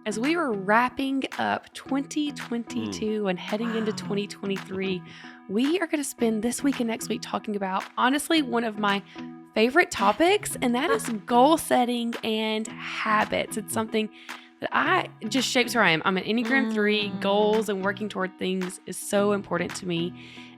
As we were wrapping up 2022 and heading into 2023, we are going to spend this week and next week talking about, honestly, one of my favorite topics, and that is goal setting and habits. It's something that just shapes who I am. I'm an Enneagram 3. Goals and working toward things is so important to me.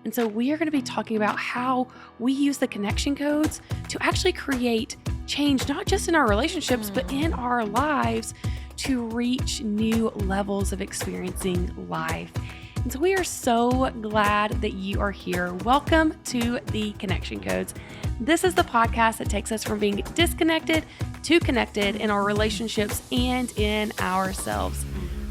And so we are going to be talking about how we use the connection codes to actually create change, not just in our relationships, but in our lives, to reach new levels of experiencing life. And so we are so glad that you are here. Welcome to the Connection Codes. This is the podcast that takes us from being disconnected to connected in our relationships and in ourselves.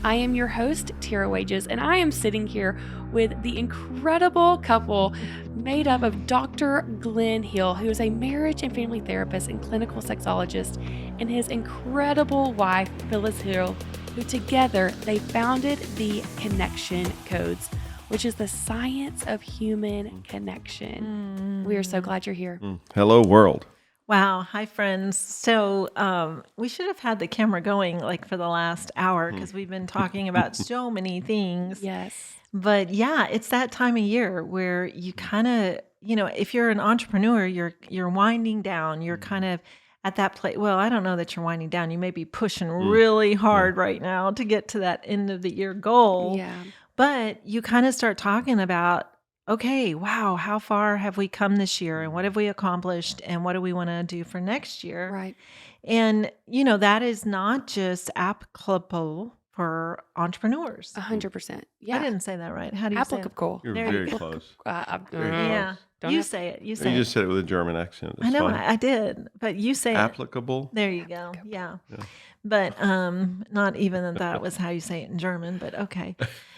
I am your host, Tara Wages, and I am sitting here with the incredible couple made up of Dr. Glenn Hill, who is a marriage and family therapist and clinical sexologist, and his incredible wife, Phyllis Hill, who together they founded the Connection Codes, which is the science of human connection. We are so glad you're here. Hello, world. Wow. Hi, friends. So we should have had the camera going like for the last hour because we've been talking about so many things. Yes. But yeah, it's that time of year where you kind of, if you're an entrepreneur, you're winding down. You're kind of at that place. Well, I don't know that you're winding down. You may be pushing really hard right now to get to that end of the year goal. Yeah. But you kind of start talking about, okay, wow, how far have we come this year and what have we accomplished and what do we want to do for next year? Right. And, that is not just applicable for entrepreneurs. 100%. Yeah. I didn't say that right. How do you say it? Applicable. You're There you very go. close. Yeah. Don't You have- say it. You You say it. just said it with a German accent. It's I know fine. I did, but you say it. Applicable. There you go. Yeah. Yeah. But not even that was how you say it in German, but okay.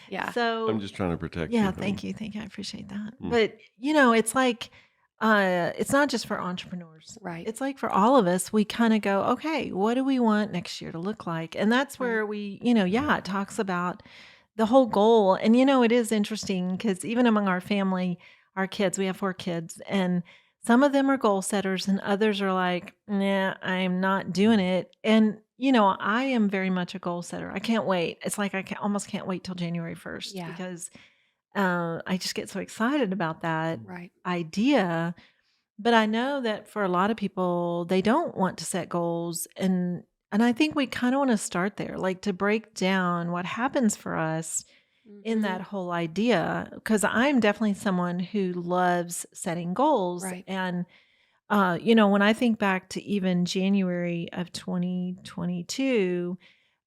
Yeah. So I'm just trying to protect you. yeah, from- thank you. Thank you. I appreciate that. Mm. But it's like it's not just for entrepreneurs. Right. It's like for all of us, we kind of go, okay, what do we want next year to look like? And that's Right. where we, it talks about the whole goal. And it is interesting because even among our family, our kids, we have 4 kids, and some of them are goal setters and others are like, nah, I'm not doing it. And I am very much a goal setter. I can't wait. It's like almost can't wait till January 1st Yeah. because I just get so excited about that Right. idea. But I know that for a lot of people, they don't want to set goals. And I think we kind of want to start there, like to break down what happens for us in Mhm. that whole idea. Because I'm definitely someone who loves setting goals. Right. And, when I think back to even January of 2022,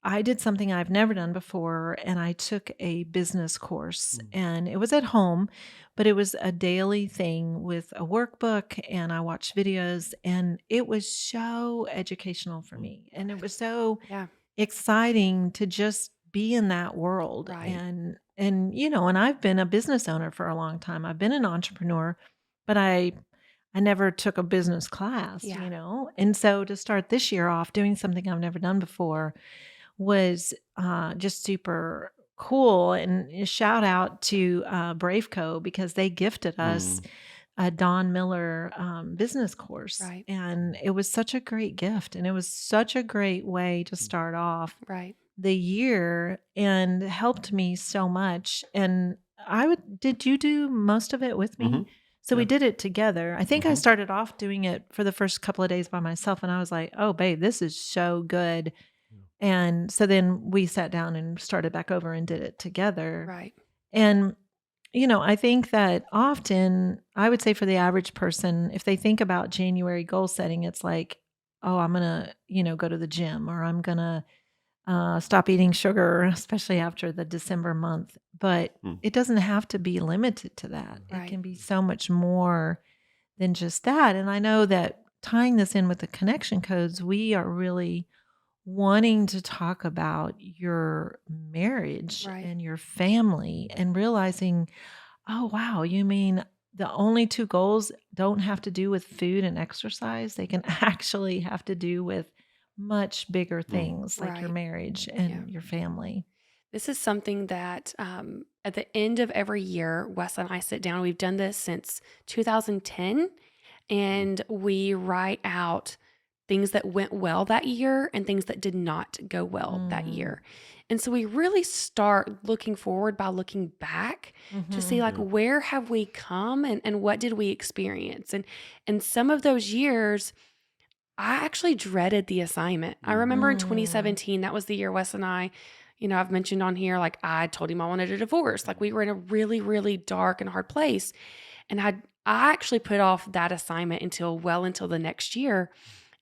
I did something I've never done before, and I took a business course, and it was at home, but it was a daily thing with a workbook, and I watched videos, and it was so educational for me, and it was so Yeah. exciting to just be in that world. Right. And I've been a business owner for a long time. I've been an entrepreneur, but I never took a business class, Yeah. And so to start this year off doing something I've never done before was just super cool. And a shout out to Braveco because they gifted us a Don Miller business course. Right. And it was such a great gift. And it was such a great way to start off Right. the year and helped me so much. And did you do most of it with me? Mhm. So we Yeah. did it together. I think I Mhm. started off doing it for the first couple of days by myself, and I was like, oh, babe, this is so good. And so then we sat down and started back over and did it together. Right. And, I think that often, I would say for the average person, if they think about January goal setting, it's like, oh, I'm going to, go to the gym, or I'm going to stop eating sugar, especially after the December month. But it doesn't have to be limited to that. Right. It can be so much more than just that. And I know that tying this in with the connection codes, we are really wanting to talk about your marriage Right. and your family and realizing, oh, wow, you mean the only 2 goals don't have to do with food and exercise. They can actually have to do with much bigger things like your Right. marriage and Yeah. your family. This is something that at the end of every year, Wes and I sit down. We've done this since 2010, and we write out things that went well that year and things that did not go well that year. And so we really start looking forward by looking back to see like where have we come and what did we experience? And some of those years I actually dreaded the assignment. I remember in 2017, that was the year Wes and I, I've mentioned on here, like I told him I wanted a divorce. Like we were in a really, really dark and hard place. And I actually put off that assignment until the next year.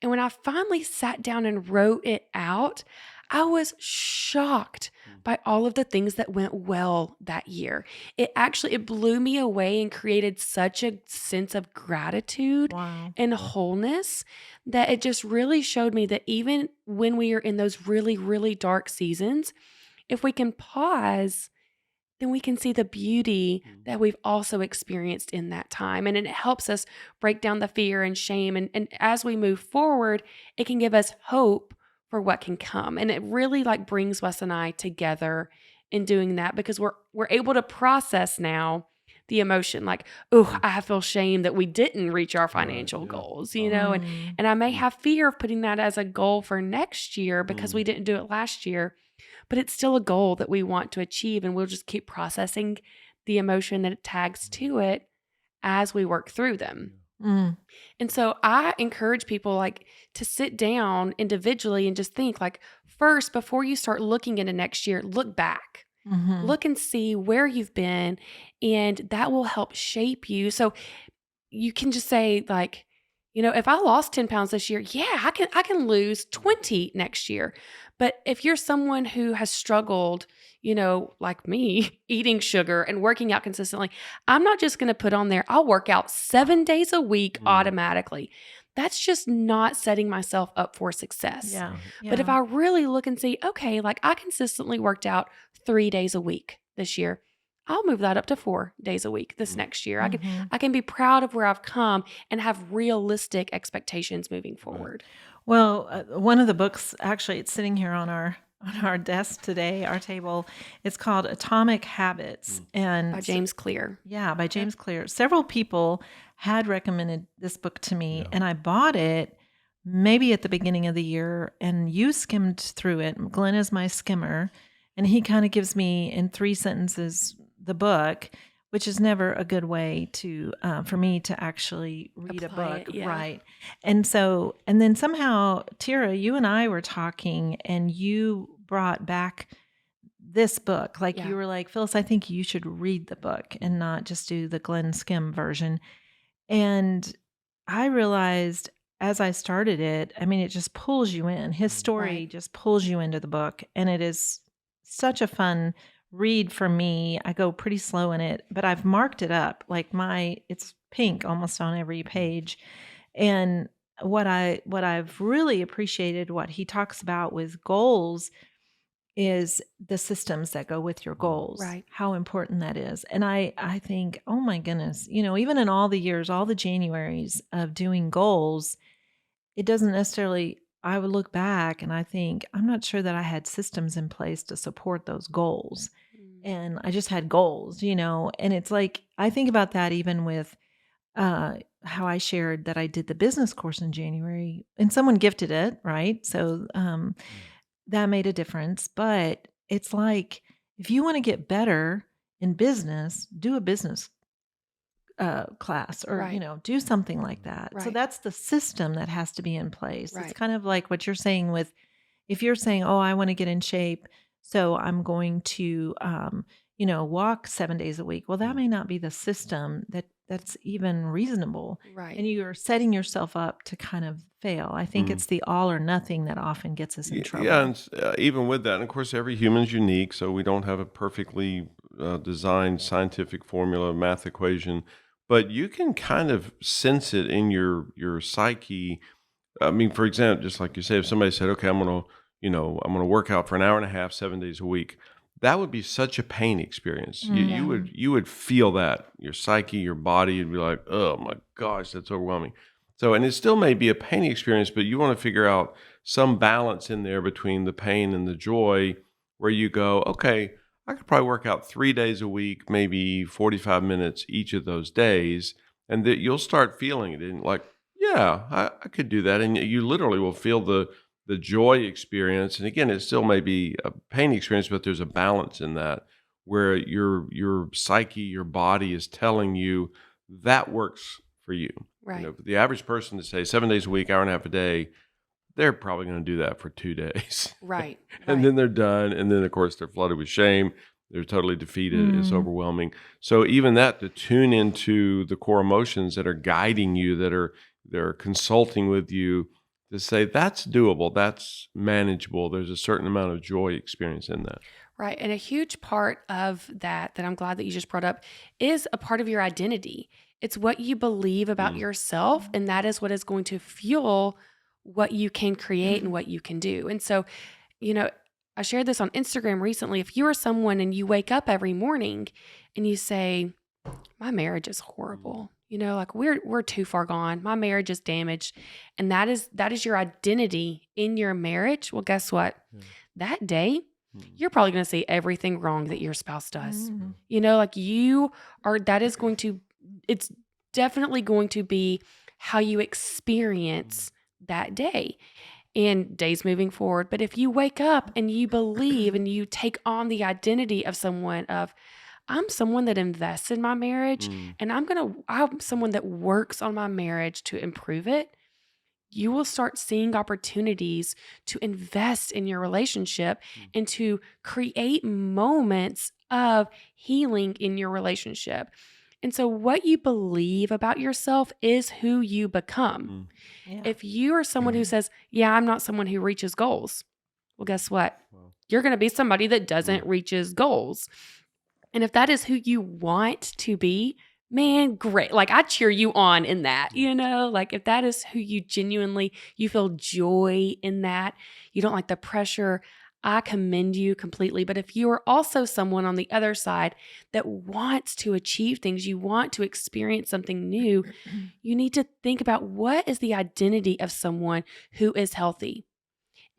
And when I finally sat down and wrote it out, I was shocked by all of the things that went well that year. It blew me away and created such a sense of gratitude and wholeness that it just really showed me that even when we are in those really, really dark seasons, if we can pause, then we can see the beauty that we've also experienced in that time. And it helps us break down the fear and shame. And as we move forward, it can give us hope for what can come. And it really like brings Wes and I together in doing that because we're able to process now the emotion like, oh, I feel shame that we didn't reach our financial goals, and I may have fear of putting that as a goal for next year because we didn't do it last year, but it's still a goal that we want to achieve. And we'll just keep processing the emotion that it tags to it as we work through them. And so I encourage people like to sit down individually and just think like first, before you start looking into next year, look back, look and see where you've been, and that will help shape you. So you can just say like, if I lost 10 pounds this year, I can lose 20 next year. But if you're someone who has struggled, like me, eating sugar and working out consistently, I'm not just going to put on there, I'll work out 7 days a week automatically. That's just not setting myself up for success. But if I really look and see, okay, like I consistently worked out 3 days a week this year, I'll move that up to 4 days a week this next year. I can be proud of where I've come and have realistic expectations moving forward. Well, one of the books, actually, it's sitting here on our desk today, our table. It's called Atomic Habits, and by James Clear. Yeah, by James Clear. Several people had recommended this book to me, and I bought it maybe at the beginning of the year, and you skimmed through it. Glenn is my skimmer, and he kind of gives me in 3 sentences the book, which is never a good way to for me to actually read a book, right? And then somehow, Tira, you and I were talking, and you brought back this book. Like you were like, Phyllis, I think you should read the book and not just do the Glenn Skim version. And I realized as I started it, I mean, it just pulls you in. His story just pulls you into the book, and it is such a fun read for me. I go pretty slow in it, but I've marked it up like it's pink almost on every page. And what I've really appreciated what he talks about with goals is the systems that go with your goals, how important that is. And I think, oh my goodness, even in all the years, all the Januaries of doing goals, it doesn't necessarily, I would look back and I think, I'm not sure that I had systems in place to support those goals. And I just had goals, and it's like, I think about that even with how I shared that I did the business course in January and someone gifted it, right? So that made a difference. But it's like, if you want to get better in business, do a business class or, do something like that. So that's the system that has to be in place. It's kind of like what you're saying with, if you're saying, oh, I want to get in shape, so I'm going to, walk 7 days a week. Well, that may not be the system that's even reasonable. And you're setting yourself up to kind of fail. I think it's the all or nothing that often gets us in trouble. Yeah, and even with that, and of course, every human's unique, so we don't have a perfectly designed scientific formula, math equation, but you can kind of sense it in your psyche. I mean, for example, just like you say, if somebody said, okay, I'm going to work out for an hour and a half, 7 days a week, that would be such a pain experience. You would feel that, your psyche, your body, you'd be like, oh my gosh, that's overwhelming. So, and it still may be a pain experience, but you want to figure out some balance in there between the pain and the joy where you go, okay, I could probably work out 3 days a week, maybe 45 minutes each of those days, and that you'll start feeling it. And like Yeah, I could do that, and you literally will feel the joy experience. And again, it still may be a pain experience, but there's a balance in that where your psyche, your body is telling you that works for you. You Right. know, for the average person to say 7 days a week, hour and a half a day, they're probably going to do that for 2 days, Right. and Right. then they're done. And then of course they're flooded with shame. They're totally defeated. It's Mm. overwhelming. So even that, to tune into the core emotions that are guiding you, they're consulting with you, to say that's doable, that's manageable. There's a certain amount of joy experience in that. Right. And a huge part of that I'm glad that you just brought up is a part of your identity. It's what you believe about Mm. yourself, and that is what is going to fuel what you can create and what you can do. And so, you know, I shared this on Instagram recently. If you are someone and you wake up every morning and you say, my marriage is horrible. Like we're too far gone. My marriage is damaged. And that is your identity in your marriage. Well, guess what? Yeah. That day, Mm. you're probably going to see everything wrong that your spouse does. Mm. Like that is going to, it's definitely going to be how you experience that day and days moving forward. But if you wake up and you believe and you take on the identity of I'm someone that invests in my marriage, Mm. and I'm someone that works on my marriage to improve it, you will start seeing opportunities to invest in your relationship Mm. and to create moments of healing in your relationship. And so, what you believe about yourself is who you become. Mm. Yeah. If you are someone who says, yeah, I'm not someone who reaches goals, well, guess what? Wow. You're going to be somebody that doesn't reach his goals. And if that is who you want to be, man, great. Like I cheer you on in that, like if that is who you feel joy in that, you don't like the pressure, I commend you completely. But if you are also someone on the other side that wants to achieve things, you want to experience something new, you need to think about what is the identity of someone who is healthy.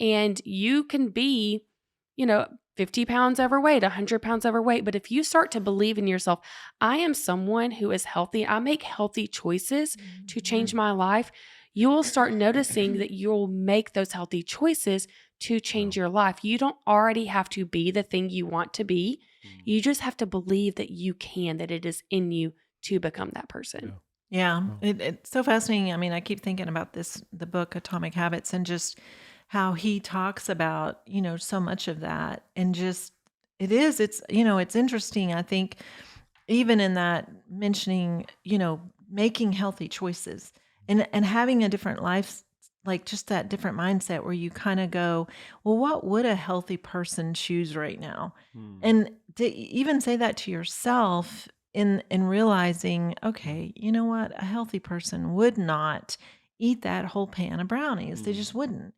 And you can be, 50 pounds overweight, 100 pounds overweight. But if you start to believe in yourself, I am someone who is healthy, I make healthy choices to change my life, you will start noticing that you'll make those healthy choices to change your life. You don't already have to be the thing you want to be. You just have to believe that you can, that it is in you to become that person. Yeah, Wow. it's so fascinating. I mean, I keep thinking about the book Atomic Habits, and just how he talks about, so much of that. And just it's interesting. I think even in that mentioning, making healthy choices and having a different life, like just that different mindset where you kind of go, well, what would a healthy person choose right now? Mm. And to even say that to yourself in realizing, okay, you know what? A healthy person would not eat that whole pan of brownies. They just wouldn't.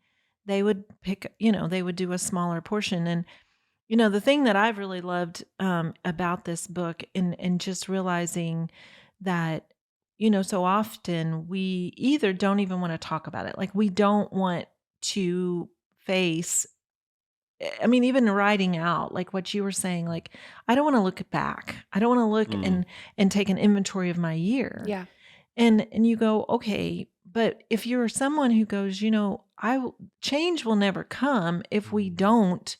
They would pick, they would do a smaller portion. And, the thing that I've really loved about this book, and just realizing that, so often we either don't even want to talk about it. Like we don't want to face, I mean, even writing out like what you were saying, like, I don't want to look back. I don't want to look Mm. and take an inventory of my year. Yeah. And you go, okay, but if you're someone who goes, change will never come if we don't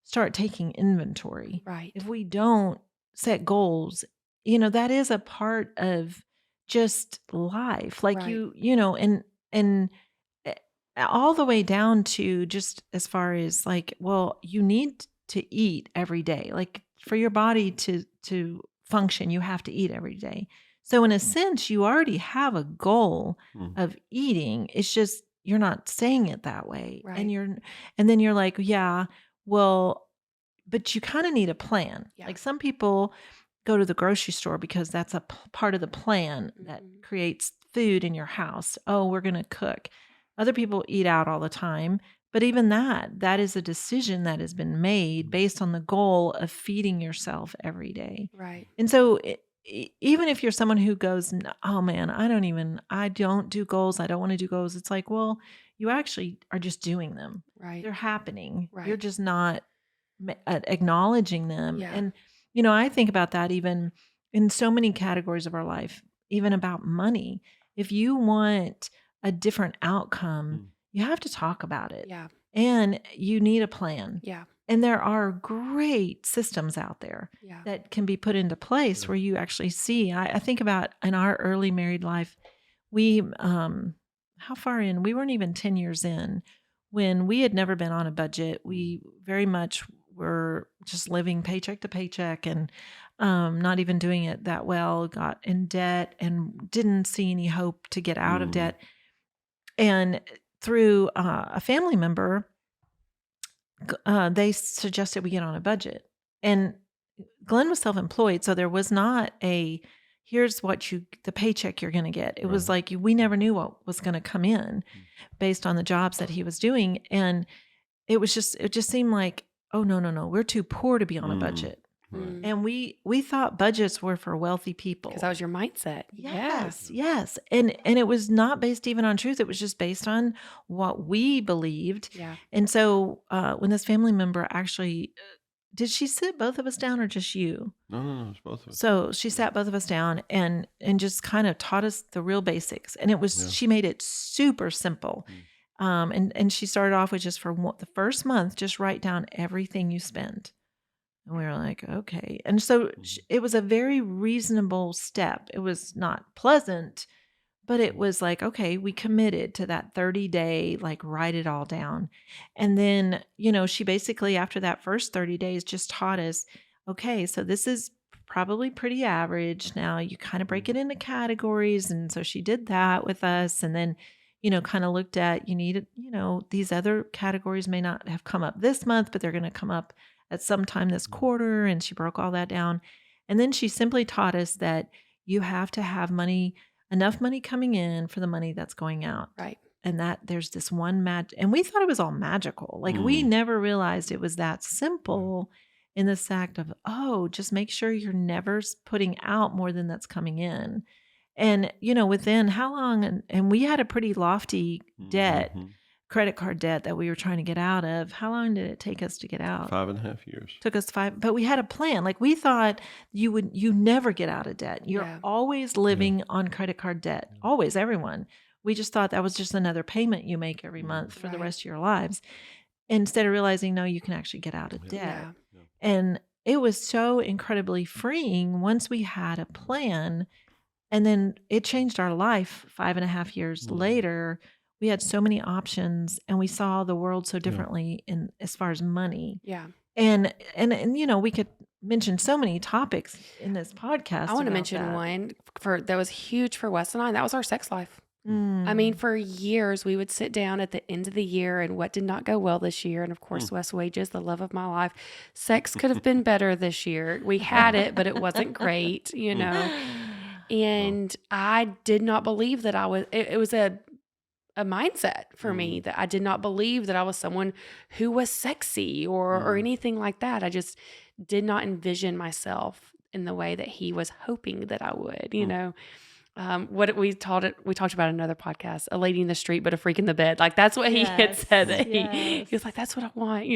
start taking inventory. Right. If we don't set goals, that is a part of just life. Like Right. and eh, all the way down to just as far as like, well, you need to eat every day. Like for your body to function, you have to eat every day. So in a sense, you already have a goal Mm. of eating. It's just you're not saying it that way. Right. And then you're like, yeah, well, but you kind of need a plan. Yeah. Like some people go to the grocery store because that's a part of the plan that Mhm. creates food in your house. Oh, we're going to cook. Other people eat out all the time. But even that is a decision that has been made based on the goal of feeding yourself every day. Right. And so even if you're someone who goes, oh man, I don't do goals. I don't want to do goals. It's like, well, you actually are just doing them. Right. They're happening. You're Right. just not acknowledging them. Yeah. And, I think about that even in so many categories of our life, even about money. if you want a different outcome, Mm. you have to talk about it. Yeah. And you need a plan. Yeah. And there are great systems out there Yeah. that can be put into place Yeah. where you actually see. I think about in our early married life, we, how far in? We weren't even 10 years in when we had never been on a budget. We very much were just living paycheck to paycheck and not even doing it that well, got in debt and didn't see any hope to get out of Mm. debt. And through a family member, they suggested we get on a budget. And Glenn was self-employed, so there was not a here's what the paycheck you're going to get. It was Right. like we never knew what was going to come in based on the jobs that he was doing, and it just seemed like, oh no, we're too poor to be on a Mm. budget. Right. And we thought budgets were for wealthy people. Because that was your mindset. Yes. And it was not based even on truth. It was just based on what we believed. Yeah. And so when this family member actually, did she sit both of us down or just you? No, it's both of us. So she sat both of us down and just kind of taught us the real basics. And it was, Yeah. she made it super simple. And she started off with just for the first month, just write down everything you spend. And we were like, okay. And so it was a very reasonable step. It was not pleasant, but it was like, okay, we committed to that 30-day, like write it all down. And then, she basically after that first 30 days just taught us, okay, so this is probably pretty average. Now you kind of break it into categories. And so she did that with us. And then, kind of looked at, you need, these other categories may not have come up this month, but they're going to come up at some time this quarter. And she broke all that down. And then she simply taught us that you have to have enough money coming in for the money that's going out. Right. And that there's this one and we thought it was all magical. Like we never realized it was that simple in this act of, just make sure you're never putting out more than that's coming in. And, within how long, and we had a pretty lofty debt, credit card debt that we were trying to get out of. How long did it take us to get out? 5.5 years. Took us 5, but we had a plan. Like we thought you never get out of debt. You're always living on credit card debt. Always, everyone. We just thought that was just another payment you make every month for the rest of your lives. Instead of realizing, no, you can actually get out of debt. Yeah. And it was so incredibly freeing once we had a plan. And then it changed our life 5.5 years later. We had so many options and we saw the world so differently in as far as money. Yeah. And we could mention so many topics in this podcast. I want to about mention that. one that was huge for Wes and I, and that was our sex life. Mm. I mean, for years, we would sit down at the end of the year and what did not go well this year. And of course, Wes Wages, the love of my life. Sex could have been better this year. We had it, but it wasn't great, And I did not believe that it was a mindset for me that I did not believe that I was someone who was sexy or anything like that. I just did not envision myself in the way that he was hoping that I would, what we talked about in another podcast, a lady in the street, but a freak in the bed. Like that's what he had said. That he was like, that's what I want,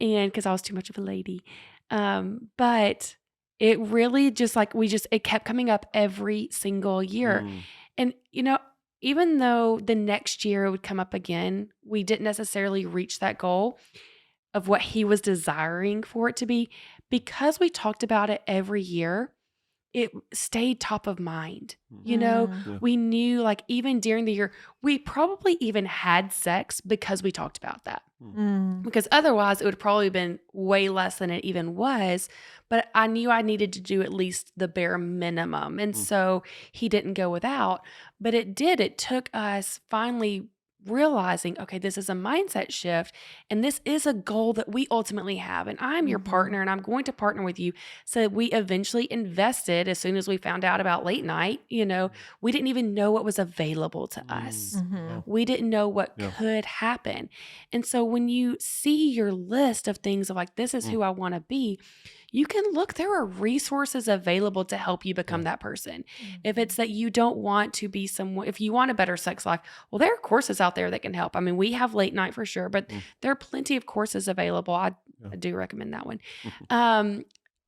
and because I was too much of a lady. But it really just like, it kept coming up every single year. And, even though the next year it would come up again, we didn't necessarily reach that goal of what he was desiring for it to be. Because we talked about it every year, it stayed top of mind. We knew like even during the year, we probably even had sex because we talked about that. Because otherwise it would probably have been way less than it even was. But I knew I needed to do at least the bare minimum. And so he didn't go without, but it did. It took us finally realizing, okay, this is a mindset shift and this is a goal that we ultimately have. And I'm your partner and I'm going to partner with you. So we eventually invested as soon as we found out about late night. We didn't even know what was available to us. We didn't know what could happen. And so when you see your list of things of like, this is who I want to be, you can look, there are resources available to help you become that person. If it's that you don't want to be someone, if you want a better sex life, well, there are courses out there that can help. I mean, we have Late Night for sure, but there are plenty of courses available. I do recommend that one.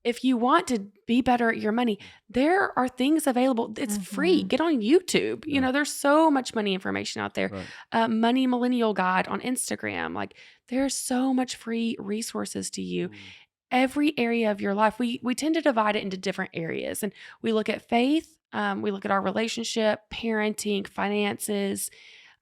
if you want to be better at your money, there are things available. It's free. Mhm. Get on YouTube. Yeah. There's so much money information out there. Right. Money Millennial Guide on Instagram. Like, there's so much free resources to you. Every area of your life, we tend to divide it into different areas, and we look at faith. We look at our relationship, parenting, finances,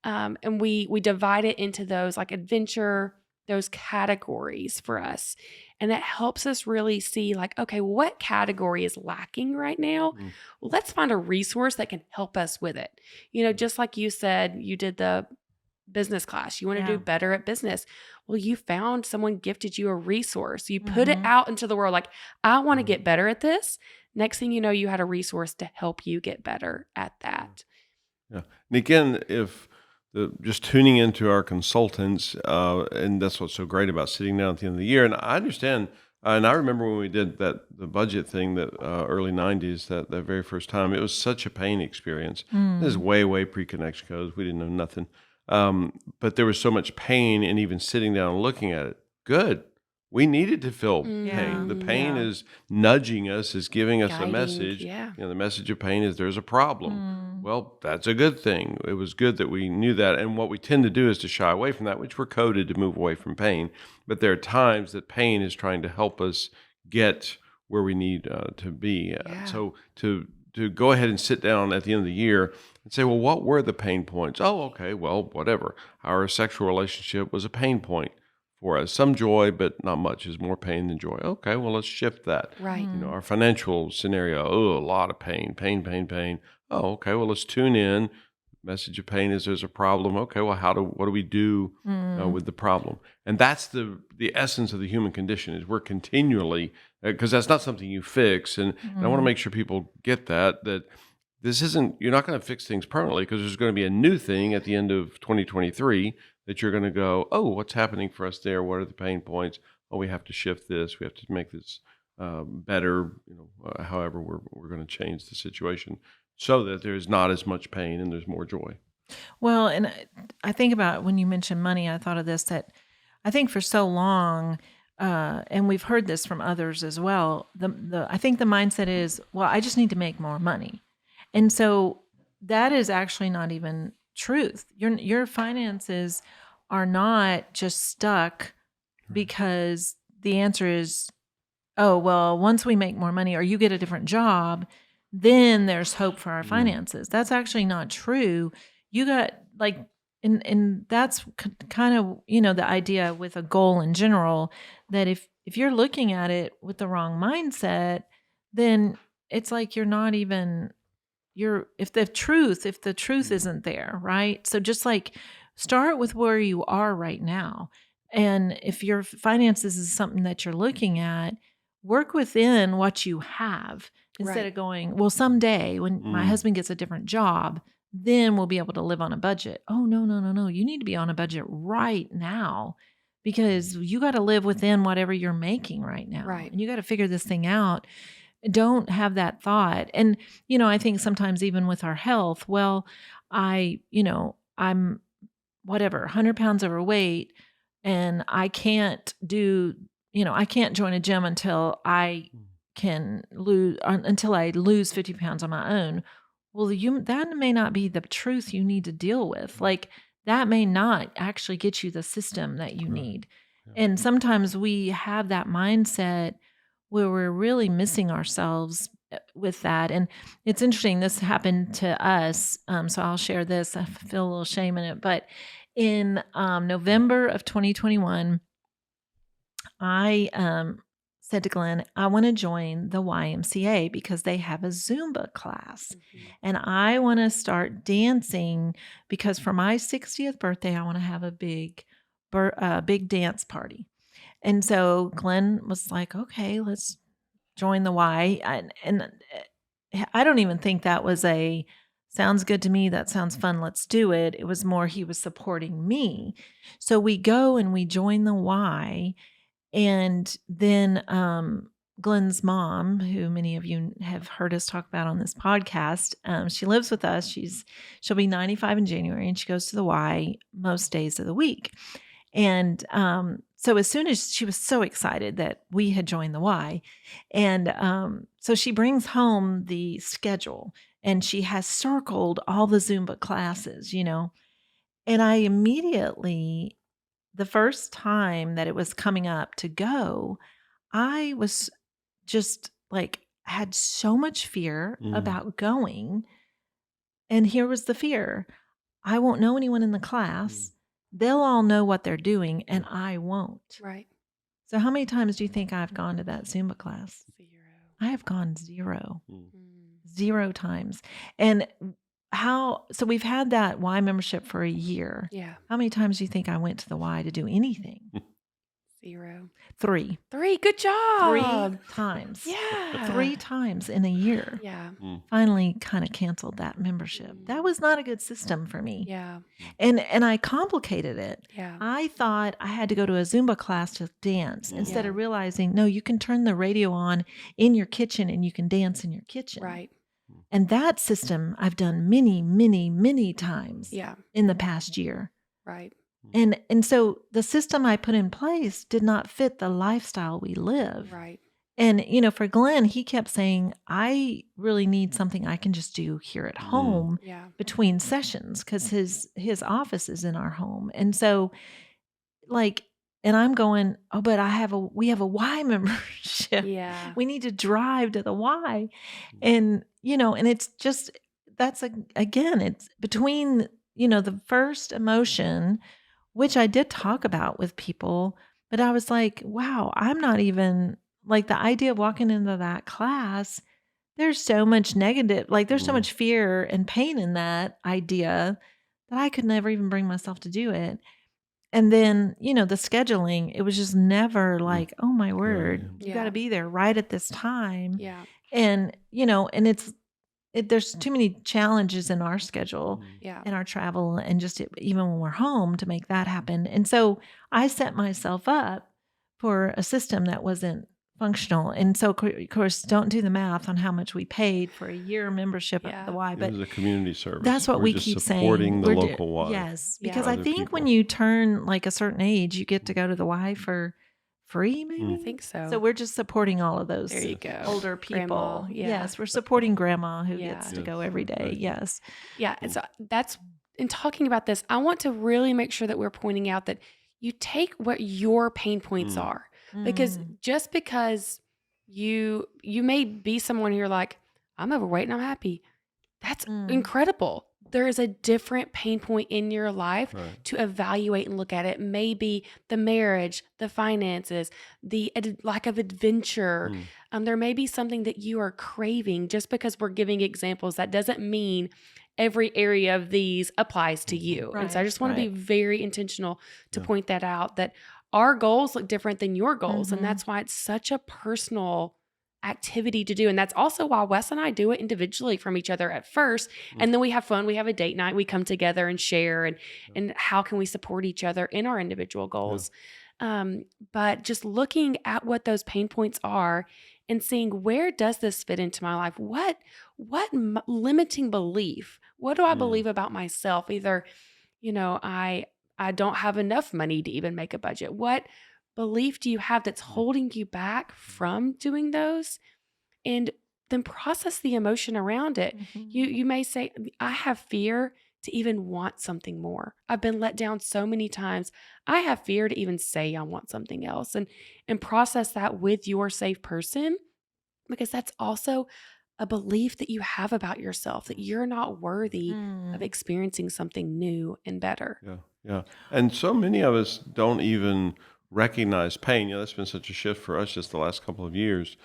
and we divide it into those, like adventure, those categories for us. And that helps us really see, like, okay, what category is lacking right now? Mm. Well, let's find a resource that can help us with it. Just like you said, you did the business class. You want to Yeah. do better at business. Well, you found someone gifted you a resource. You put it Mhm. out into the world, like, I want to Mhm. get better at this. Next thing you know, you had a resource to help you get better at that. Yeah. And again, if just tuning into our consultants, and that's what's so great about sitting down at the end of the year. And I understand, and I remember when we did the budget thing that early '90s, that very first time, it was such a pain experience. This is Mm. way pre-connection codes. We didn't know nothing, but there was so much pain in even sitting down and looking at it. Good. We needed to feel pain. The pain Yeah. is nudging us, is giving us a Guiding, message. yeah. The message of pain is there's a problem. Mm. Well, that's a good thing. It was good that we knew that. And what we tend to do is to shy away from that, which we're coded to move away from pain. But there are times that pain is trying to help us get where we need to be. Yeah. So to go ahead and sit down at the end of the year and say, well, what were the pain points? Oh, okay, well, whatever. Our sexual relationship was a pain point for us. Some joy, but not much. Is more pain than joy. Okay, well, let's shift that. Right. Mhm. Our financial scenario, a lot of pain. Oh, okay, well, let's tune in. Message of pain is there's a problem. Okay, well, what do we do Mm. with the problem? And that's the essence of the human condition, is we're continually, because that's not something you fix. And I want to Mhm. make sure people get that this isn't, you're not going to fix things permanently, because there's going to be a new thing at the end of 2023 that you're going to go, oh, what's happening for us there? What are the pain points? Oh, we have to shift this. We have to make this better. However, we're going to change the situation so that there's not as much pain and there's more joy. Well, and I think about when you mentioned money, I thought of this, that I think for so long, and we've heard this from others as well. I think the mindset is, well, I just need to make more money, and so that is actually not even truth. Your finances are not just stuck because the answer is, oh, well, once we make more money or you get a different job, then there's hope for our Mm. finances. That's actually not true. You got like, and that's kind of, the idea with a goal in general, that if you're looking at it with the wrong mindset, then it's like you're not even, if the truth isn't there, right? So just like start with where you are right now. And if your finances is something that you're looking at, work within what you have instead Right. of going, well, someday when my Mm. husband gets a different job, then we'll be able to live on a budget. Oh, no, no, no, no. You need to be on a budget right now because you got to live within whatever you're making right now. Right. And you got to figure this thing out. Don't have that thought. And, I think sometimes even with our health, well, I'm whatever, 100 pounds overweight, and I can't I can't join a gym until I lose 50 pounds on my own. Well, that may not be the truth you need to deal with. Like, that may not actually get you the system that you Right. need. Yeah. And sometimes we have that mindset where we're really missing ourselves with that. And it's interesting, this happened to us. So I'll share this. I feel a little shame in it. But in November of 2021, I said to Glenn, I want to join the YMCA because they have a Zumba class. And I want to start dancing because for my 60th birthday, I want to have a big dance party. And so Glenn was like, okay, let's join the Y. And I don't even think that was sounds good to me. That sounds fun. Let's do it. It was more he was supporting me. So we go and we join the Y. And then Glenn's mom, who many of you have heard us talk about on this podcast, she lives with us. She'll be 95 in January, and she goes to the Y most days of the week. And so as soon as she was so excited that we had joined the Y, and so she brings home the schedule and she has circled all the Zumba classes, and I immediately, the first time that it was coming up to go, I was just like, had so much fear Mm. about going. And here was the fear: I won't know anyone in the class. They'll all know what they're doing, and I won't. Right. So, how many times do you think I've gone to that Zumba class? 0. I have gone 0, Mm. 0 times. And so we've had that Y membership for a year. Yeah. How many times do you think I went to the Y to do anything? 0. 3. 3. Good 3 job. times. Yeah. 3 times in a year. Yeah. Finally kind of canceled that membership. That was not a good system for me. Yeah. And I complicated it. Yeah. I thought I had to go to a Zumba class to dance instead Yeah. of realizing, no, you can turn the radio on in your kitchen and you can dance in your kitchen. Right. And that system I've done many, many, many times Yeah. in the past year. Right. And so the system I put in place did not fit the lifestyle we live. Right. And, for Glenn, he kept saying, I really need something I can just do here at home Yeah. between sessions, because his office is in our home. And so, and I'm going, oh, but we have a Y membership. Yeah. We need to drive to the Y. And, and it's just, again, it's between, the first emotion, which I did talk about with people, but I was like, wow, I'm not even, like, the idea of walking into that class, there's so much negative, there's so much fear and pain in that idea that I could never even bring myself to do it. And then, the scheduling, it was just never like, oh my word, you got Yeah. to be there right at this time. Yeah. And, and there's too many challenges in our schedule Yeah. and our travel, and just even when we're home, to make that happen. And so I set myself up for a system that wasn't functional. And so, of course, don't do the math on how much we paid for a year membership Yeah. at the Y, It but was a community service. that's what We're we just keep supporting saying. the local Y. Yes, Yeah. because for I other think when people. you turn like a certain age, you get to go to the Y for free, maybe. I think so. So we're just supporting all of those There you go. older people. Grandma, yeah. Yes, we're supporting grandma who Yeah. gets to Yes, go every day. right. Yes. Yeah. And so that's, in talking about this, I want to really make sure that we're pointing out that you take what your pain points are, because just because you may be someone who you're like, I'm overweight and I'm happy. That's incredible. There is a different pain point in your life Right. to evaluate and look at. It maybe the marriage, the finances, the lack of adventure. There may be something that you are craving. Just because we're giving examples, that doesn't mean every area of these applies to you. And so I Right, just want to be right. very intentional to Yeah. point that out, that our goals look different than your goals. And Mhm. that's why it's such a personal activity to do. And that's also why Wes and I do it individually from each other at first. And then we have fun. We have a date night. We come together and share, and how can we support each other in our individual goals. But just looking at what those pain points are and seeing, where does this fit into my life? What limiting belief? What do I believe about myself? Either, I don't have enough money to even make a budget. What belief do you have that's holding you back from doing those? And then process the emotion around it. You may say, I have fear to even want something more. I've been let down so many times. I have fear to even say I want something else, and process that with your safe person, because that's also a belief that you have about yourself, that you're not worthy of experiencing something new and better. Yeah, yeah. And so many of us don't even recognize pain. That's been such a shift for us just the last couple of years,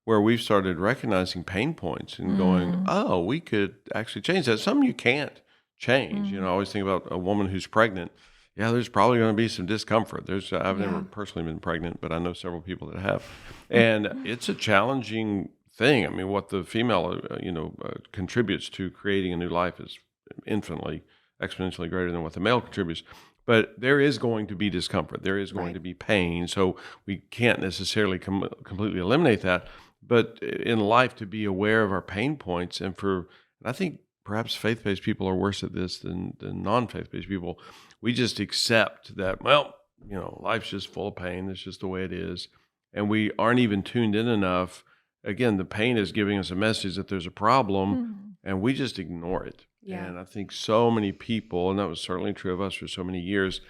where we've started recognizing pain points and going, oh, we could actually change that. Some you can't change. I always think about a woman who's pregnant. Yeah, there's probably going to be some discomfort. I've never personally been pregnant, but I know several people that have. And it's a challenging thing. I mean, what the female, contributes to creating a new life is infinitely, exponentially greater than what the male contributes. But there is going to be discomfort. There is going to be pain. So we can't necessarily completely eliminate that. But in life, to be aware of our pain points, and I think perhaps faith-based people are worse at this than non-faith-based people. We just accept that, well, life's just full of pain. That's just the way it is. And we aren't even tuned in enough. Again, the pain is giving us a message that there's a problem, Mhm. and we just ignore it. Yeah. And I think so many people, and that was certainly true of us for so many years,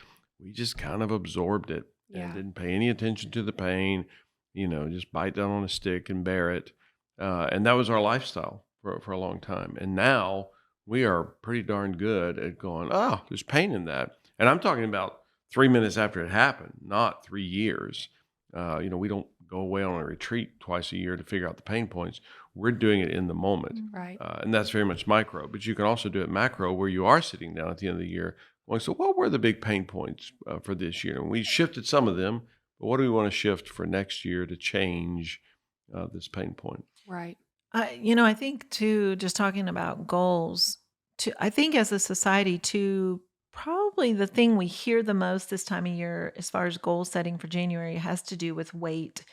we just kind of absorbed it and Yeah. didn't pay any attention to the pain, just bite down on a stick and bear it. And that was our lifestyle for a long time. And now we are pretty darn good at going, oh, there's pain in that. And I'm talking about 3 minutes after it happened, not 3 years. We don't go away on a retreat twice a year to figure out the pain points. We're doing it in the moment. Right. And that's very much micro, but you can also do it macro where you are sitting down at the end of the year going, so what were the big pain points for this year? And we shifted some of them, but what do we want to shift for next year to change this pain point? Right. I think too, just talking about goals, I think as a society too, probably the thing we hear the most this time of year as far as goal setting for January has to do with weight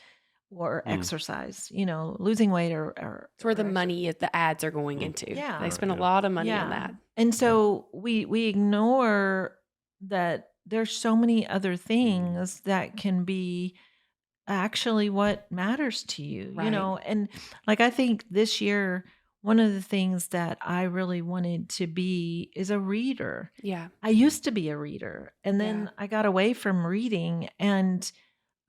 or Mm. exercise, losing weight or It's where the or money, the ads are going Mm. into. Yeah. They spend a Yeah. lot of money on Yeah. that. And so we ignore that there's so many other things that can be actually what matters to you, Right. and like I think this year one of the things that I really wanted to be is a reader. Yeah. I used to be a reader and then Yeah. I got away from reading and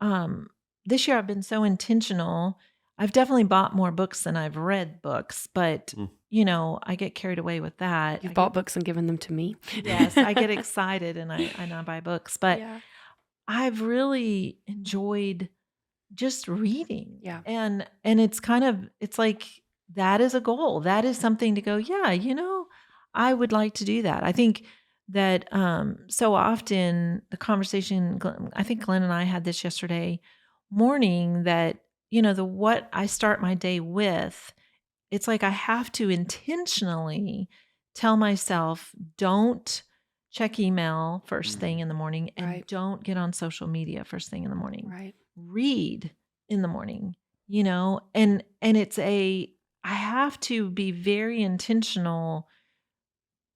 um this year I've been so intentional. I've definitely bought more books than I've read books, but Mm. I get carried away with that. You've I bought get, books and given them to me. yes, I get excited and I buy books, but Yeah. I've really enjoyed just reading. Yeah. And it's like that is a goal. That is something to go, yeah, I would like to do that. I think that so often the conversation I think Glenn and I had this yesterday morning that the what I start my day with, it's like I have to intentionally tell myself don't check email first thing in the morning and Right. don't get on social media first thing in the morning, Right. read in the morning, and I have to be very intentional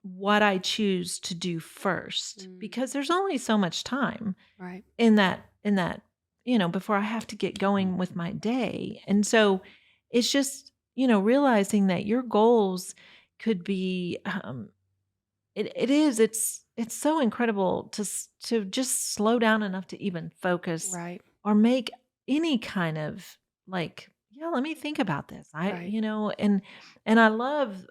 what I choose to do first Mm. because there's only so much time Right. in that before I have to get going with my day. And so it's just realizing that your goals could be it's so incredible to just slow down enough to even focus Right. or make any kind of like, yeah, let me think about this. Right. And I love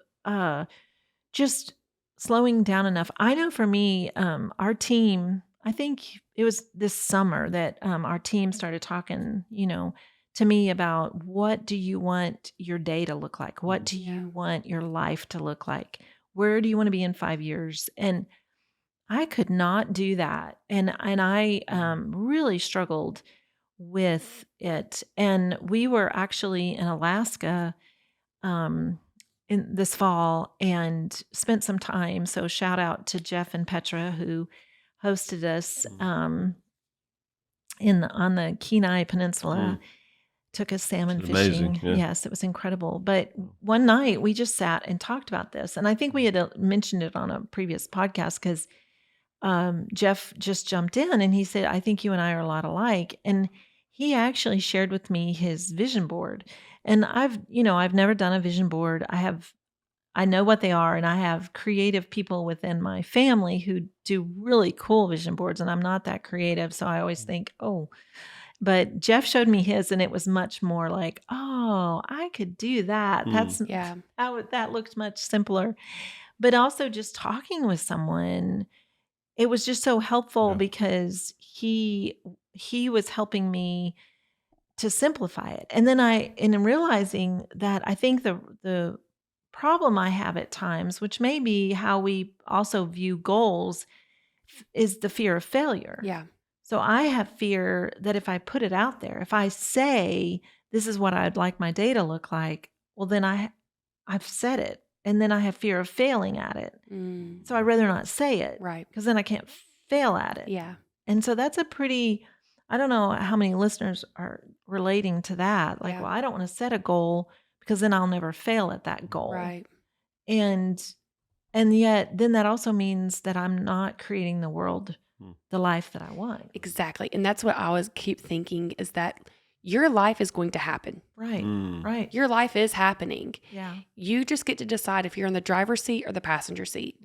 just slowing down enough. I know for me, our team, I think it was this summer that our team started talking, to me about what do you want your day to look like? What do Yeah. you want your life to look like? Where do you want to be in 5 years? And I could not do that. And I really struggled with it. And we were actually in Alaska in this fall and spent some time. So shout out to Jeff and Petra who hosted us on the Kenai Peninsula. Took us salmon It's amazing, fishing. yeah. Yes, it was incredible. But one night we just sat and talked about this, and I think we had mentioned it on a previous podcast because Jeff just jumped in and he said, "I think you and I are a lot alike." And he actually shared with me his vision board. And I've never done a vision board. I know what they are, and I have creative people within my family who do really cool vision boards, and I'm not that creative, so I always think, "Oh." But Jeff showed me his, and it was much more like, "Oh, I could do that." Yeah. That looked much simpler. But also just talking with someone, it was just so helpful Yeah. because he was helping me to simplify it. And then in realizing that I think the problem I have at times, which may be how we also view goals, is the fear of failure. Yeah. So I have fear that if I put it out there, if I say this is what I'd like my day to look like, well then I've said it, and then I have fear of failing at it. Mm. So I'd rather not say it Right. because then I can't fail at it. Yeah. And so that's I don't know how many listeners are relating to that. Like, Yeah. well, I don't want to set a goal because then I'll never fail at that goal. Right. And yet then that also means that I'm not creating the world the life that I want. Exactly. And that's what I always keep thinking is that your life is going to happen. Right. Right. Your life is happening. Yeah. You just get to decide if you're in the driver's seat or the passenger seat.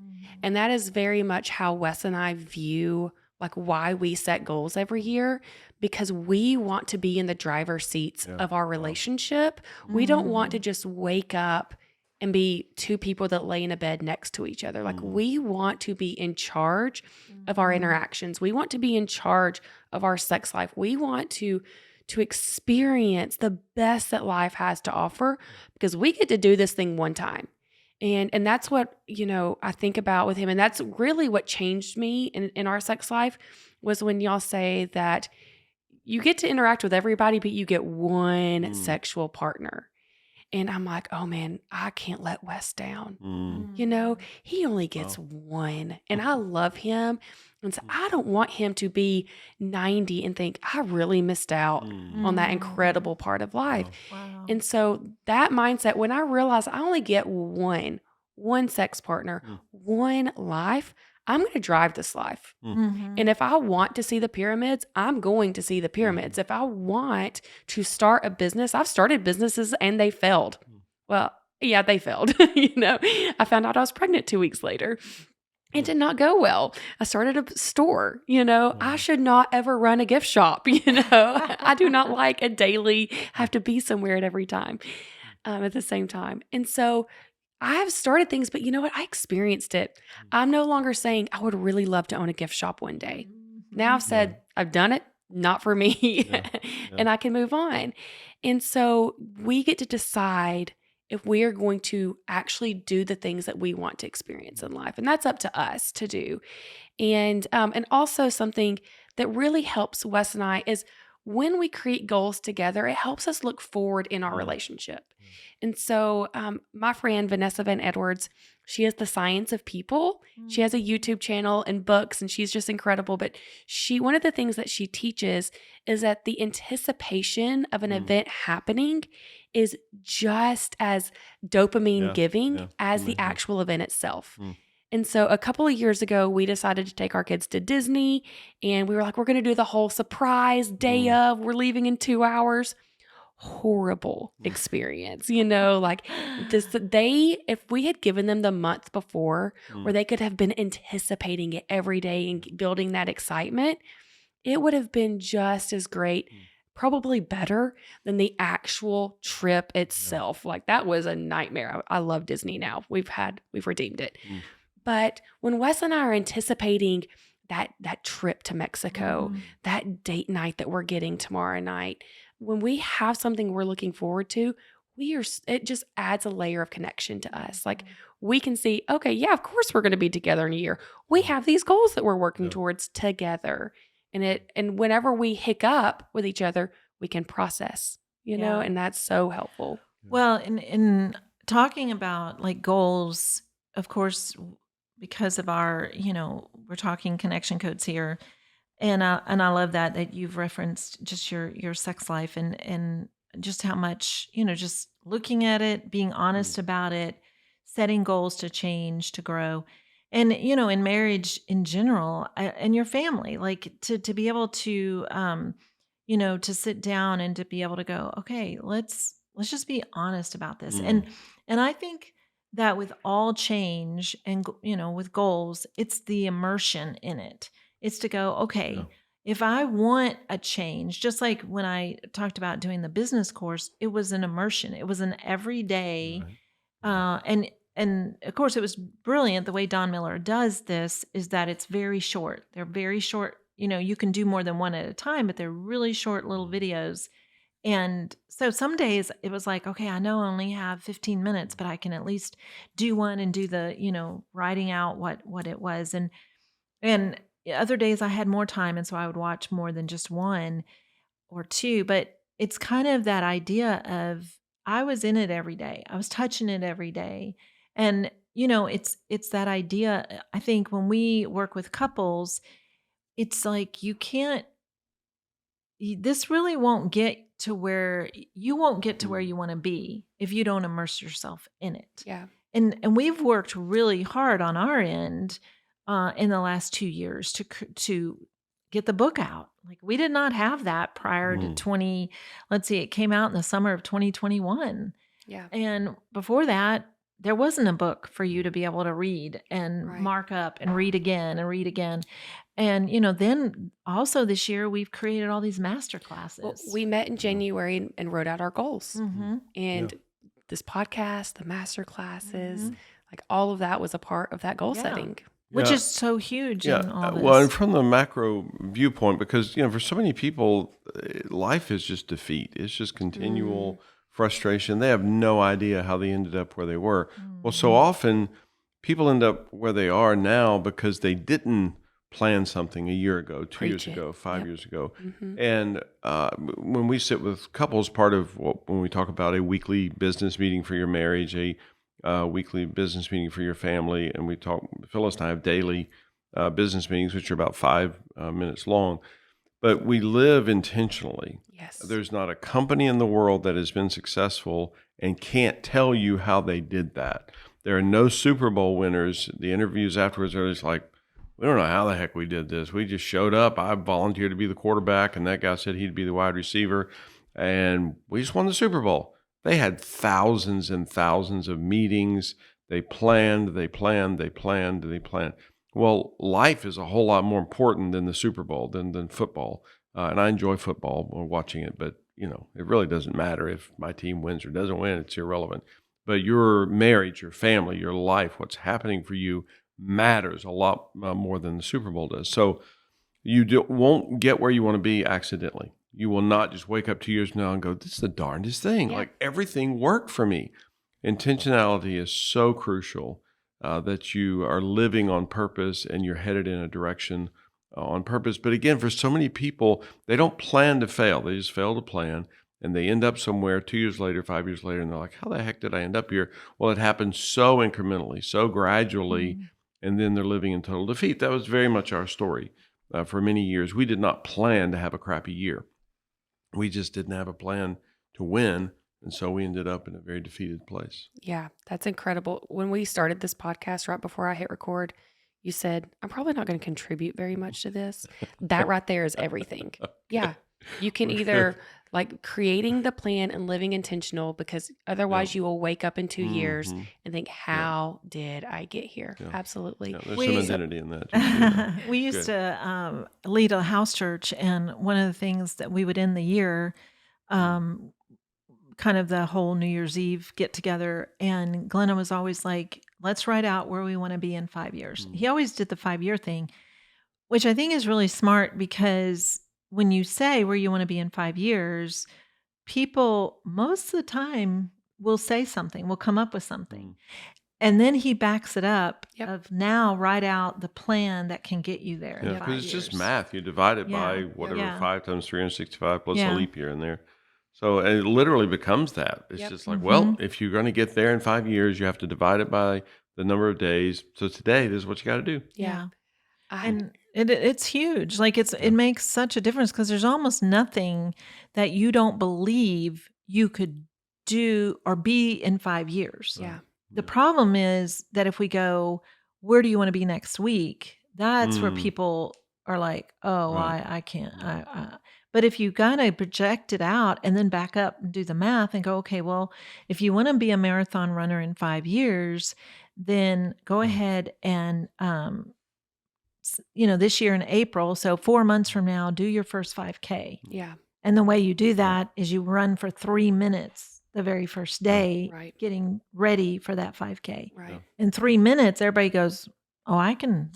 And that is very much how Wes and I view like why we set goals every year, because we want to be in the driver's seats of our relationship. We don't want to just wake up and be two people that lay in a bed next to each other. Like we want to be in charge of our interactions. We want to be in charge of our sex life. We want to experience the best that life has to offer, because we get to do this thing one time. And that's what, I think about with him. And that's really what changed me in our sex life, was when y'all say that you get to interact with everybody, but you get one sexual partner. And I'm like, oh man, I can't let Wes down. He only gets one, and I love him. And so I don't want him to be 90 and think, I really missed out on that incredible part of life. Wow. And so that mindset, when I realize I only get one sex partner, one life, I'm going to drive this life. And if I want to see the pyramids, I'm going to see the pyramids. If I want to start a business, I've started businesses and they failed. Well, yeah, they failed. I found out I was pregnant 2 weeks later. It did not go well. I started a store, I should not ever run a gift shop, I do not like a daily have to be somewhere at every time, at the same time. And so I have started things, but you know what? I experienced it. I'm no longer saying I would really love to own a gift shop one day. Now I've said, I've done it, not for me, and I can move on. And so we get to decide if we are going to actually do the things that we want to experience in life. And that's up to us to do. And also something that really helps Wes and I is when we create goals together, it helps us look forward in our relationship. And so my friend, Vanessa Van Edwards, she is The Science of People. She has a YouTube channel and books, and she's just incredible. But one of the things that she teaches is that the anticipation of an event happening is just as dopamine giving as the actual event itself. And so a couple of years ago, we decided to take our kids to Disney, and we were like, we're going to do the whole surprise day of, we're leaving in 2 hours. Horrible experience, like this. If we had given them the month before where they could have been anticipating it every day and building that excitement, it would have been just as great, probably better than the actual trip itself. Like that was a nightmare. I love Disney now. We've redeemed it. But when Wes and I are anticipating that trip to Mexico, that date night that we're getting tomorrow night, when we have something we're looking forward to, it just adds a layer of connection to us. Like we can see, okay, yeah, of course we're going to be together in a year. We have these goals that we're working towards together. And whenever we hiccup with each other, we can process, and that's so helpful. Well, in talking about like goals, of course, because of our, we're talking connection codes here. And I love that you've referenced just your sex life and just how much, just looking at it, being honest about it, setting goals to change, to grow. And, in marriage in general and your family, like to be able to, to sit down and to be able to go, okay, let's just be honest about this. And I think that with all change and, with goals, it's the immersion in it. It's to go, okay, if I want a change, just like when I talked about doing the business course, it was an immersion. It was an everyday, and of course it was brilliant. The way Don Miller does this is that it's very short. They're very short. You can do more than one at a time, but they're really short little videos. And so some days it was like, okay, I know I only have 15 minutes, but I can at least do one and do the, writing out what it was. And other days I had more time, and so I would watch more than just one or two. But it's kind of that idea of I was in it every day. I was touching it every day. And, it's that idea. I think when we work with couples, it's like this really won't get to where you won't get to where you want to be if you don't immerse yourself in it. Yeah. And we've worked really hard on our end in the last 2 years to get the book out. Like we did not have that prior to Mm. 20. Let's see, it came out in the summer of 2021, Yeah. and before that, there wasn't a book for you to be able to read and Right. mark up and read again and read again. And then also this year we've created all these master Well, classes. we met in January and wrote out our goals. Mm-hmm. And this podcast, the master classes, Mhm. like all of that was a part of that goal Yeah. setting. Which Yeah. is so huge Yeah. in all this. Well, and from the macro viewpoint, because, for so many people, life is just defeat. It's just continual frustration. They have no idea how they ended up where they were. Well, so Mhm. often people end up where they are now because they didn't plan something a year ago, 2 years Preach it. ago, 5 Yep. years ago. Mm-hmm. And when we sit with couples, part of when we talk about a weekly business meeting for your marriage, a weekly business meeting for your family, and we talk, Phyllis and I have daily business meetings, which are about 5 minutes long, but we live intentionally. Yes. There's not a company in the world that has been successful and can't tell you how they did that. There are no Super Bowl winners. The interviews afterwards are just like, we don't know how the heck we did this. We just showed up. I volunteered to be the quarterback, and that guy said he'd be the wide receiver, and we just won the Super Bowl. They had thousands and thousands of meetings. They planned. Well, life is a whole lot more important than the Super Bowl, than football. And I enjoy football or watching it, but it really doesn't matter if my team wins or doesn't win. It's irrelevant. But your marriage, your family, your life, what's happening for you matters a lot more than the Super Bowl does. So you won't get where you want to be accidentally. You will not just wake up 2 years from now and go, this is the darndest thing. Yeah. Like everything worked for me. Intentionality is so crucial. That you are living on purpose and you're headed in a direction on purpose. But again, for so many people, they don't plan to fail. They just fail to plan, and they end up somewhere 2 years later, 5 years later, and they're like, how the heck did I end up here? Well, it happened so incrementally, so gradually, and then they're living in total defeat. That was very much our story for many years. We did not plan to have a crappy year. We just didn't have a plan to win. And so we ended up in a very defeated place. Yeah, that's incredible. When we started this podcast right before I hit record, you said, I'm probably not going to contribute very much to this. That right there is everything. Yeah. You can either like creating the plan and living intentional, because otherwise you will wake up in 2 years Mhm. and think, how did I get here? Yeah. Absolutely. Yeah, there's We- some identity in that. Just so you know. We used to lead a house church, and one of the things that we would end the year, kind of the whole New Year's Eve get together, and Glenna was always like, let's write out where we want to be in 5 years. He always did the 5-year thing, which I think is really smart, because when you say where you want to be in 5 years, people most of the time will say something, will come up with something. And then he backs it up Yep. of now write out the plan that can get you there Yeah, in 5 because it's years. just math. You divide it by Yeah. whatever, Yeah. 5 times 365 plus Yeah. a leap year in there. So and it literally becomes that. It's Yep. just like, well, Mhm. if you're going to get there in 5 years, you have to divide it by the number of days. So today, this is what you got to do. Yeah. I- And it's huge. Like it makes such a difference, because there's almost nothing that you don't believe you could do or be in 5 years. yeah. The problem is that if we go, where do you want to be next week? That's where Mm. people are like, oh, Right. I can't. But if you got to project it out and then back up and do the math and go, okay, well, if you want to be a marathon runner in 5 years, then go ahead and, this year in April, so 4 months from now, do your first 5K. Yeah. And the way you do that is you run for 3 minutes the very first day, Right. getting ready for that 5K. Right. In 3 minutes, everybody goes, oh, I can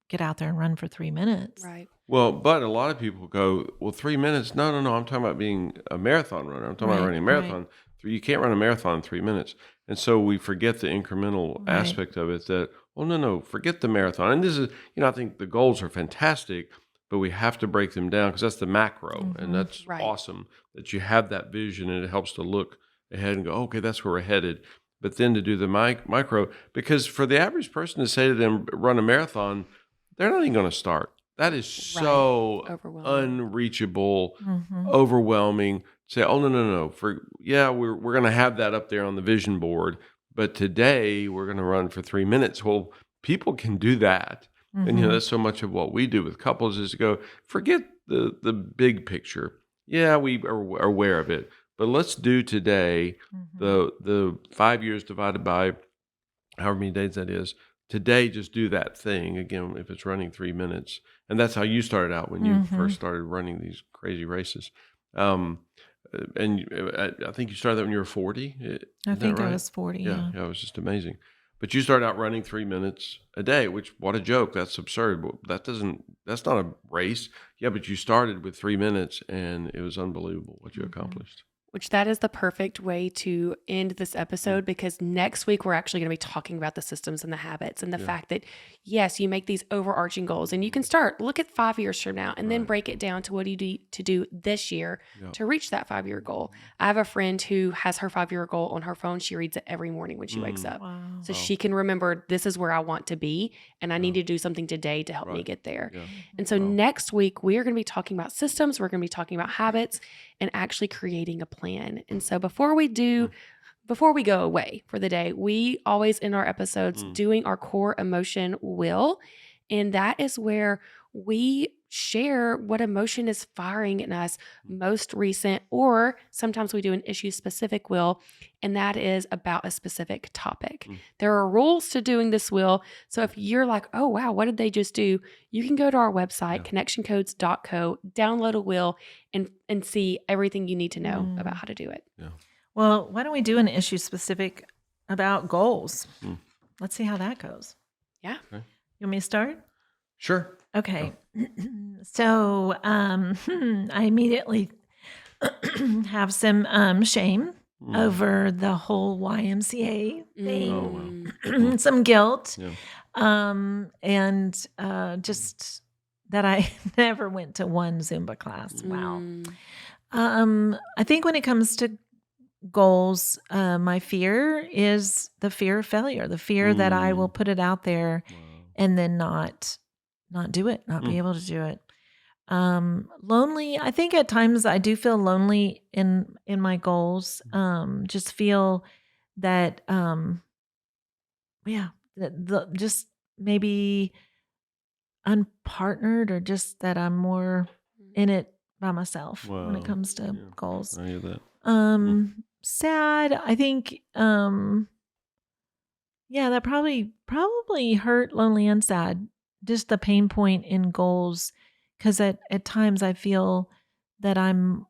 get out there and run for 3 minutes. Right. Well, but a lot of people go, well, 3 minutes. No. I'm talking about being a marathon runner. I'm talking about Right, running a marathon. You can't run a marathon in 3 minutes. And so we forget the incremental Right. aspect of it that, well, no, forget the marathon. And this is, I think the goals are fantastic, but we have to break them down, because that's the macro. Mhm. And that's Right. awesome that you have that vision, and it helps to look ahead and go, okay, that's where we're headed. But then to do the micro, because for the average person to say to them, run a marathon, they're not even going to start. That is so Overwhelming. unreachable, Mhm. overwhelming. Say, oh, no. We're going to have that up there on the vision board, but today we're going to run for 3 minutes. Well, people can do that. And Mhm. that's so much of what we do with couples is to go, forget the big picture. Yeah, we are aware of it, but let's do today Mhm. the 5 years divided by however many days that is. Today, just do that thing again. If it's running 3 minutes, and that's how you started out when you first Mhm. started running these crazy races. Um, I think you started that when you were 40. I Isn't that think I right? was 40, Yeah, yeah. yeah, it was just amazing. But you started out running 3 minutes a day, which what a joke. That's absurd. But that's not a race. Yeah, but you started with 3 minutes and it was unbelievable what you Mhm. accomplished. Which that is the perfect way to end this Mm, episode because next week we're actually going to be talking about the systems and the habits and the yeah, fact that yes, you make these overarching goals and you can look at 5 years from now and then right. break it down to what do you need to do this year Yeah. to reach that 5 year goal. I have a friend who has her 5 year goal on her phone. She reads it every morning when she wakes Mm, up. Wow. So wow. she can remember this is where I want to be and I Yeah, need to do something today to help me right. get there. Yeah. And so Wow. next week we are going to be talking about systems, we're going to be talking about habits and actually creating a plan. And so Mm, before we go away for the day, we always end our episodes mm, doing our core emotion wheel. And that is where we share what emotion is firing in us mm, most recent, or sometimes we do an issue specific wheel, and that is about a specific topic. mm. There are rules to doing this wheel. So if you're like, oh, wow, what did they just do? You can go to our website, Yeah. connectioncodes.co, download a wheel, and see everything you need to know about Mm. how to do it. Yeah. Well, why don't we do an issue specific about goals? Mm. Let's see how that goes. Yeah. Okay. You want me to start? Sure. Okay. So I immediately have some shame Mm. over the whole YMCA thing, Oh, wow. Mm. some guilt, Yeah. and just that I never went to one Zumba class. Wow. Mm. I think when it comes to goals, my fear is the fear of failure, the fear that I will Mm. put it out there Wow. and then not do it, not be Mm. able to do it. Lonely, I think at times I do feel lonely in my goals. Just feel that yeah, that the just maybe unpartnered or just that I'm more in it by myself when it Wow. comes to Yeah. goals. I hear that. Mm. Sad. I think yeah, that probably hurt, lonely, and sad. Just the pain point in goals, because at times I feel that I'm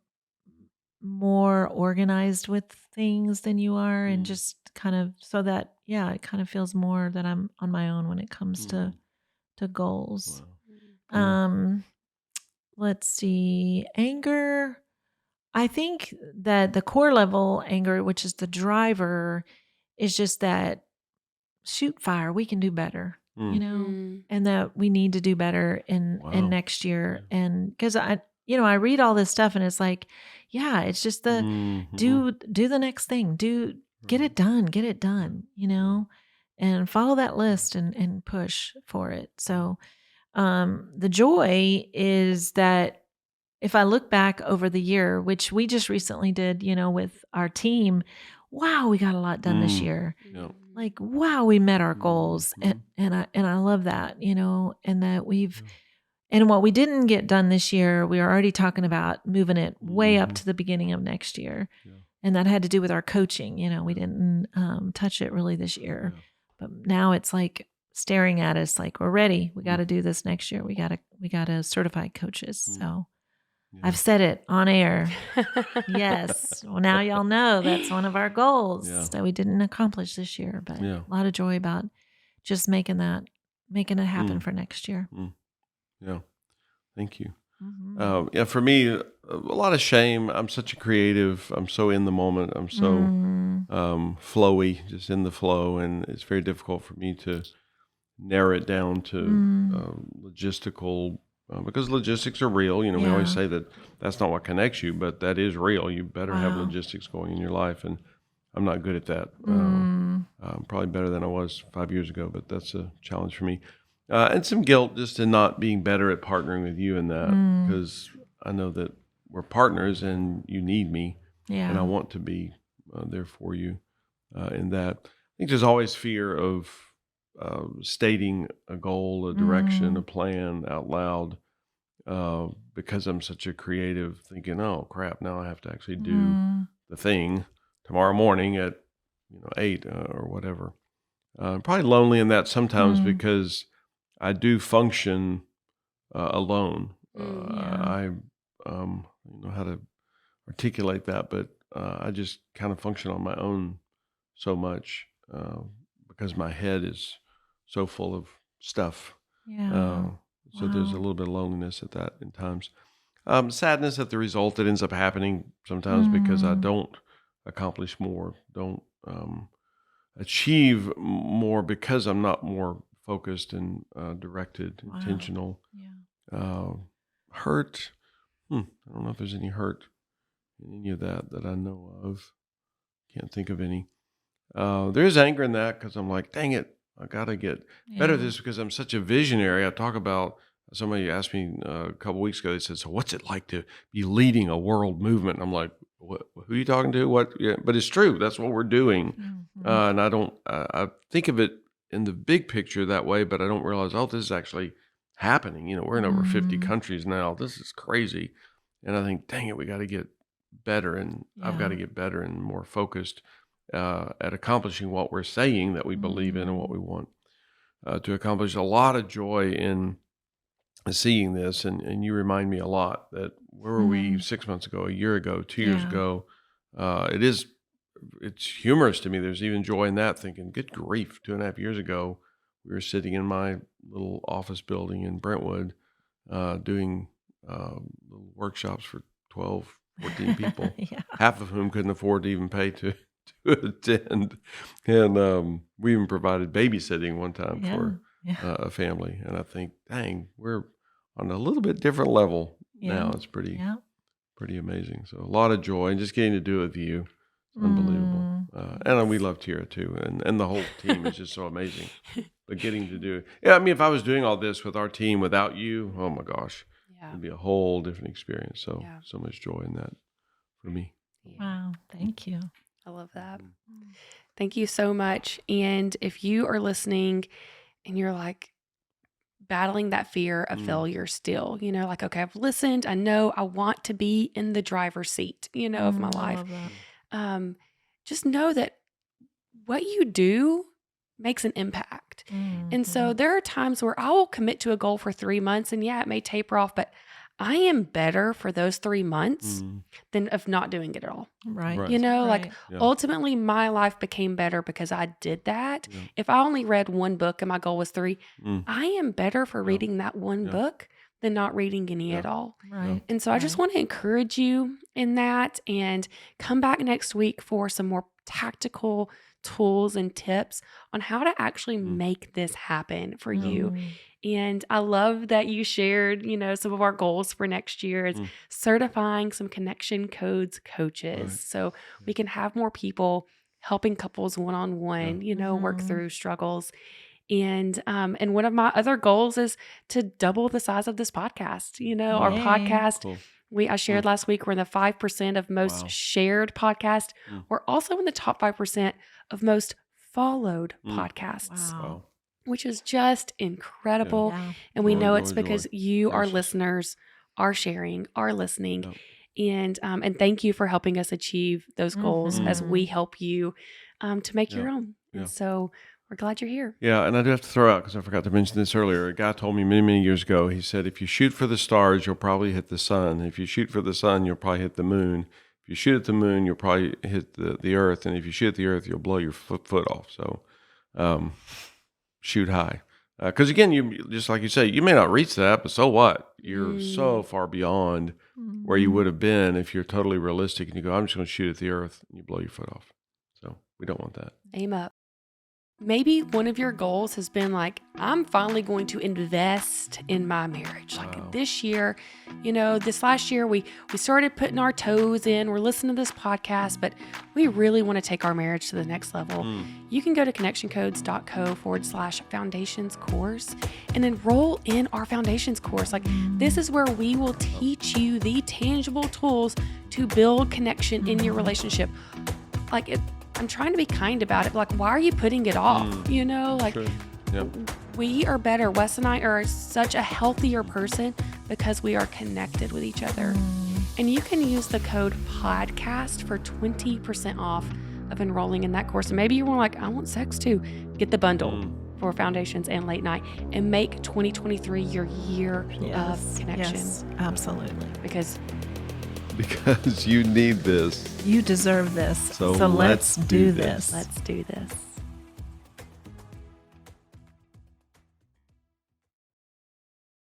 more organized with things than you are, and Mm. just kind of so that yeah, it kind of feels more that I'm on my own when it comes Mm. to goals. Wow. Yeah. Um, let's see, anger. I think that the core level anger, which is the driver, is just that shoot fire, we can do better, Mm. Mm. and that we need to do better in Wow. next year. Yeah. And because I read all this stuff and it's like, yeah, it's just the Mm-hmm. do the next thing, get Right. it Yeah. done, Yeah. and follow that Yeah. list and push for it. Yeah. So the joy is that if I look back over the year, which we just recently did, with our team, wow, we got a lot done this Mm. year. Yeah. Like, wow, we met our goals. Mm-hmm. And I love that, and that Yeah. and what we didn't get done this year, we were already talking about moving it way up Mm-hmm. to the beginning of next year. Yeah. And that had to do with our coaching. We Yeah. didn't touch it really this year, Yeah. but now it's like staring at us like we're ready. We got Mm. to do this next year. We got to certify coaches. Mm. So Yeah. I've said it on air. Yes. Well, now y'all know that's one of our goals Yeah. that we didn't accomplish this year, but Yeah. a lot of joy about just making it happen Mm. for next year. Mm. Yeah. Thank you. Mhm. Yeah, for me, a lot of shame. I'm such a creative. I'm so in the moment. I'm so Mm. flowy, just in the flow, and it's very difficult for me to narrow it down to Mm. logistical because logistics are real. We always Yeah. say that that's not what connects you, but that is real. You better have Wow. logistics going in your life, and I'm not good at that. Mm. I'm probably better than I was 5 years ago, but that's a challenge for me. And some guilt just in not being better at partnering with you in that, Mm. because I know that we're partners and you need me, and I Yeah. want to be there for you in that. I think there's always fear of stating a goal, a direction, a plan out loud, because I'm such a creative, thinking, oh crap, now I have to actually do the thing tomorrow morning at 8 or whatever. Probably lonely in that sometimes because I do function alone. I don't know how to articulate that, but I just kind of function on my own so much because my head is so full of stuff. So there's a little bit of loneliness at that in times. Sadness at the result that ends up happening sometimes because I don't accomplish more, don't achieve more because I'm not more focused and directed, intentional. Hurt. I don't know if there's any hurt in any of that I know of. Can't think of any. There is anger in that because I'm like, dang it, I got to get better at this because I'm such a visionary. I talk about, somebody asked me a couple weeks ago, they said, so what's it like to be leading a world movement? And I'm like, what, who are you talking to? What? Yeah, but it's true. That's what we're doing. And I think of it in the big picture that way, but I don't realize, oh, this is actually happening. We're in over 50 countries now. This is crazy. And I think, dang it, we got to get better. And I've got to get better and more focused at accomplishing what we're saying that we believe in and what we want to accomplish. A lot of joy in seeing this. And you remind me a lot that where were we 6 months ago, a year ago, 2 years ago? It's humorous to me. There's even joy in that, thinking, good grief, 2.5 years ago, we were sitting in my little office building in Brentwood doing little workshops for 12, 14 people, half of whom couldn't afford to even pay to attend. And we even provided babysitting one time for a family. And I think, dang, we're on a little bit different level now. It's pretty amazing. So a lot of joy and just getting to do it with you. It's unbelievable. And we love Tira too. And the whole team is just so amazing. But getting to do it. Yeah, I mean, if I was doing all this with our team without you, oh my gosh, it'd be a whole different experience. So, so much joy in that for me. Wow. Thank you. I love that. Thank you so much. And if you are listening and you're like battling that fear of failure still, like, okay, I've listened. I know I want to be in the driver's seat, of my life. Just know that what you do makes an impact. And so there are times where I will commit to a goal for 3 months and it may taper off, but I am better for those 3 months than of not doing it at all. Right. Ultimately my life became better because I did that. If I only read one book and my goal was 3, I am better for reading that one book than not reading any at all. Right. And so I just want to encourage you in that, and come back next week for some more tactical tools and tips on how to actually make this happen for you. And I love that you shared, some of our goals for next year is certifying some Connection Codes coaches. So we can have more people helping couples one-on-one, work through struggles. And one of my other goals is to double the size of this podcast. Our podcast, I shared last week, we're in the 5% of most shared podcast. We're also in the top 5% of most followed podcasts, which is just incredible. And we know it's because you, our listeners, are sharing, are listening. And thank you for helping us achieve those goals as we help you to make your own. And so we're glad you're here. Yeah, and I do have to throw out, because I forgot to mention this earlier, a guy told me many, many years ago, he said, if you shoot for the stars, you'll probably hit the sun. If you shoot for the sun, you'll probably hit the moon. If you shoot at the moon, you'll probably hit the earth. And if you shoot at the earth, you'll blow your foot off. So shoot high. Because again, you just like you say, you may not reach that, but so what? You're so far beyond where you would have been if you're totally realistic and you go, I'm just going to shoot at the earth, and you blow your foot off. So we don't want that. Aim up. Maybe one of your goals has been like, I'm finally going to invest in my marriage. Like this year, this last year, we started putting our toes in. We're listening to this podcast, but we really want to take our marriage to the next level. You can go to connectioncodes.co/foundations course and enroll in our foundations course. Like this is where we will teach you the tangible tools to build connection in your relationship. I'm trying to be kind about it. Like, why are you putting it off? Sure. Yep. We are better. Wes and I are such a healthier person because we are connected with each other. And you can use the code podcast for 20% off of enrolling in that course. And maybe you're more like, I want sex too. Get the bundle for Foundations and Late Night and make 2023 your year of connection. Yes, absolutely. Because you need this. You deserve this. So let's do this. this. let's do this.